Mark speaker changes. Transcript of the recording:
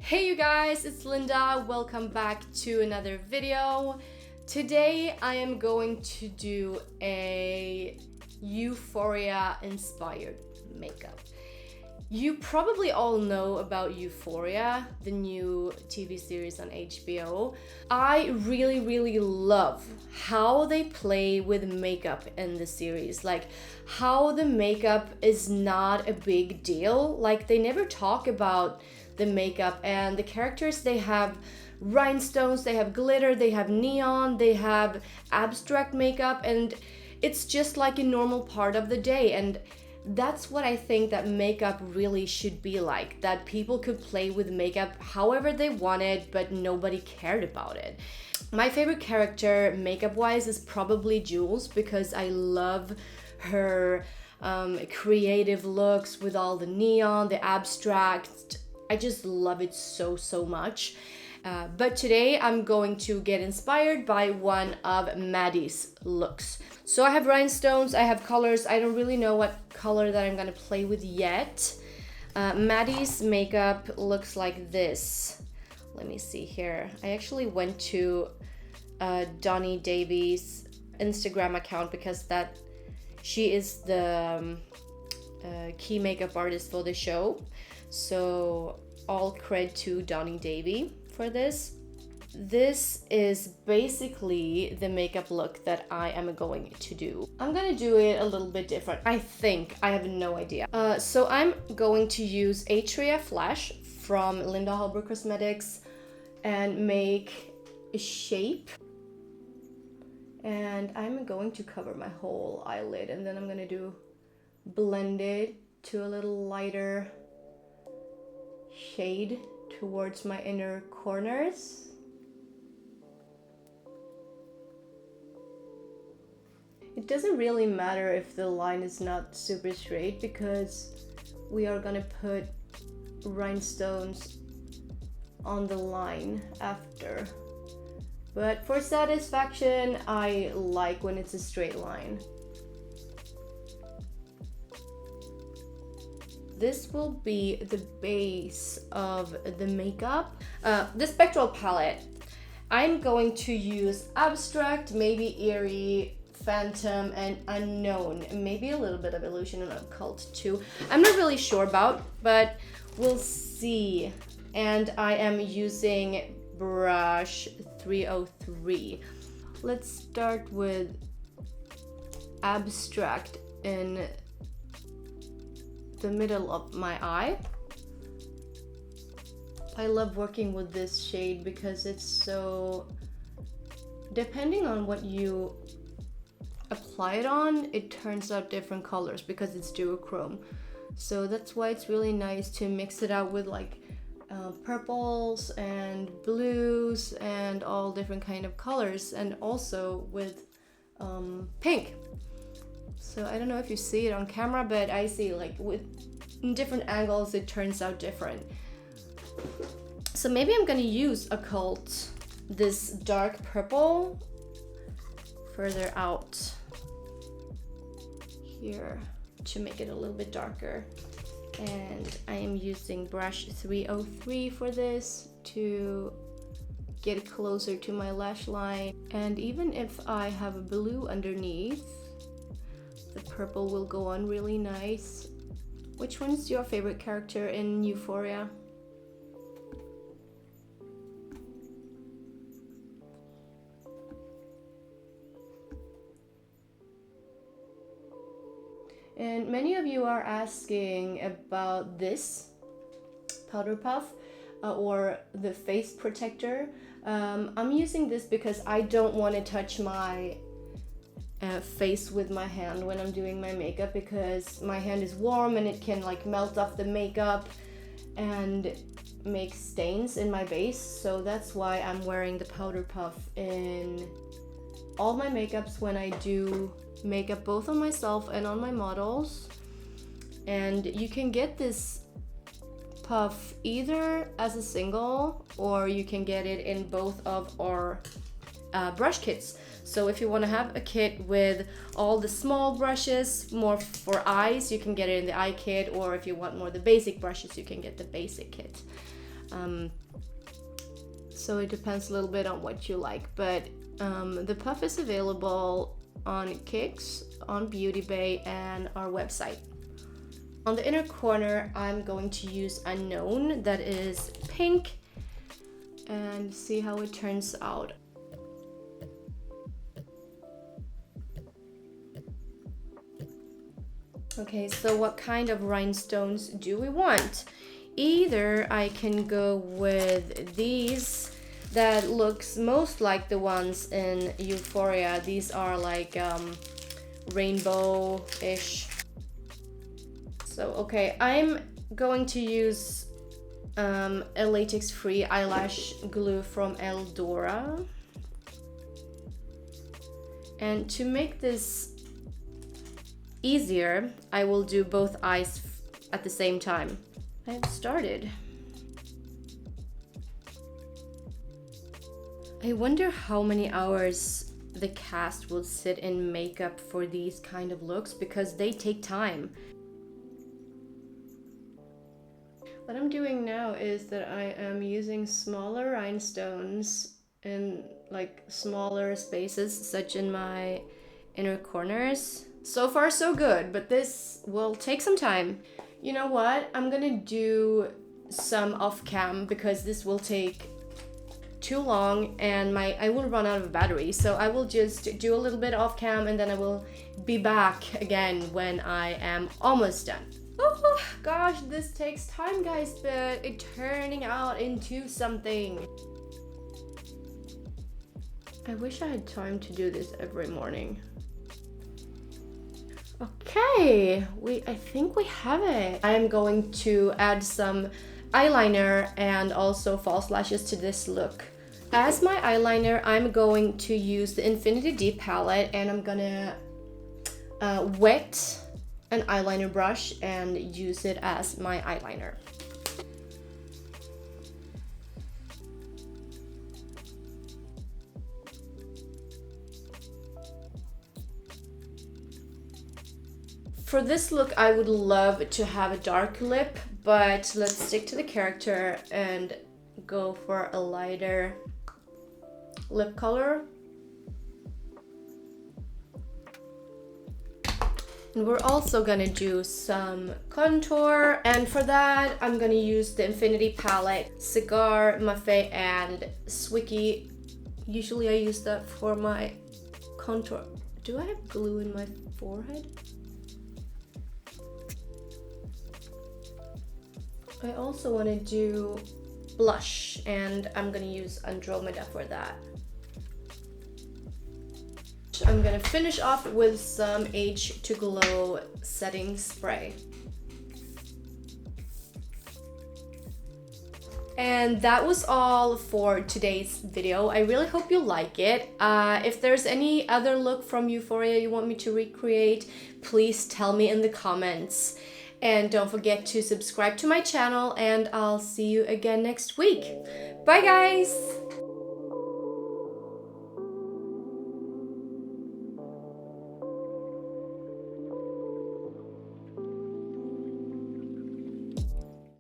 Speaker 1: Hey you guys, it's Linda. Welcome back to another video. Today I am going to do a Euphoria inspired makeup. You probably all know about Euphoria, the new TV series on HBO. I really love how they play with makeup in the series. Like how the makeup is not a big deal. Like they never talk about the makeup, and the characters, they have rhinestones, they have glitter, they have neon, they have abstract makeup, and it's just like a normal part of the day. And that's what I think that makeup really should be like, that people could play with makeup however they wanted, but nobody cared about it. My favorite character makeup wise is probably Jules, because I love her creative looks with all the neon, the abstract. I just love it so much. But today I'm going to get inspired by one of Maddys looks. So I have rhinestones, I have colors. I don't really know what color that I'm gonna play with yet. Maddys makeup looks like this. Let me see here. I actually went to Doniella Davy's Instagram account because she is the key makeup artist for the show. So all cred to Doniella Davy for this. This is basically the makeup look that I am going to do. I'm gonna do it a little bit different. I think, I have no idea. So I'm going to use Atria Flash from Hallberg Cosmetics and make a shape. And I'm going to cover my whole eyelid, and then I'm gonna blend it to a little lighter shade towards my inner corners. It doesn't really matter if the line is not super straight, because we are gonna put rhinestones on the line after. But for satisfaction, I like when it's a straight line. This will be the base of the makeup. The Spectral Palette. I'm going to use Abstract, maybe Eerie, Phantom, and Unknown. Maybe a little bit of Illusion and Occult too. I'm not really sure about, but we'll see. And I am using brush 303. Let's start with Abstract in the middle of my eye. I love working with this shade because it's so, depending on what you apply it on, it turns out different colors because it's duochrome. So that's why it's really nice to mix it out with like purples and blues and all different kind of colors, and also with pink. So I don't know if you see it on camera, but I see like with different angles it turns out different. So maybe I'm gonna use Occult, this dark purple, further out here to make it a little bit darker. And I am using brush 303 for this to get closer to my lash line. And even if I have a blue underneath, the purple will go on really nice. Which one's your favorite character in Euphoria? And many of you are asking about this powder puff or the face protector. I'm using this because I don't want to touch my face with my hand when I'm doing my makeup, because my hand is warm and it can like melt off the makeup and make stains in my base. So that's why I'm wearing the powder puff in all my makeups when I do makeup, both on myself and on my models. And you can get this puff either as a single, or you can get it in both of our brush kits. So if you want to have a kit with all the small brushes, more for eyes, you can get it in the eye kit, or if you want more the basic brushes, you can get the basic kit. So it depends a little bit on what you like, but the puff is available on Kicks, on Beauty Bay, and our website. On the inner corner, I'm going to use Unknown, that is pink, and see how it turns out. Okay, so what kind of rhinestones do we want? Either I can go with these that looks most like the ones in Euphoria. These are like rainbow-ish. So, okay, I'm going to use a latex-free eyelash glue from Eldora. And to make this easier, I will do both eyes at the same time. I have started. I wonder how many hours the cast will sit in makeup for these kind of looks, because they take time. What I'm doing now is that I am using smaller rhinestones in like smaller spaces, such in my inner corners. So far so good, but this will take some time. You know what? I'm gonna do some off cam because this will take too long and I will run out of battery. So I will just do a little bit off cam and then I will be back again when I am almost done. Oh gosh, this takes time, guys, but it's turning out into something. I wish I had time to do this every morning. Okay, I think we have it. I am going to add some eyeliner and also false lashes to this look. As my eyeliner, I'm going to use the Infinity D palette and I'm gonna wet an eyeliner brush and use it as my eyeliner. For this look, I would love to have a dark lip, but let's stick to the character and go for a lighter lip color. And we're also gonna do some contour, and for that, I'm gonna use the Infinity palette, Cigar, Maffei, and Swicky. Usually I use that for my contour. Do I have glue in my forehead? I also want to do blush, and I'm gonna use Andromeda for that. I'm gonna finish off with some Age to Glow setting spray. And that was all for today's video. I really hope you like it. If there's any other look from Euphoria you want me to recreate, please tell me in the comments. And don't forget to subscribe to my channel, and I'll see you again next week. Bye guys!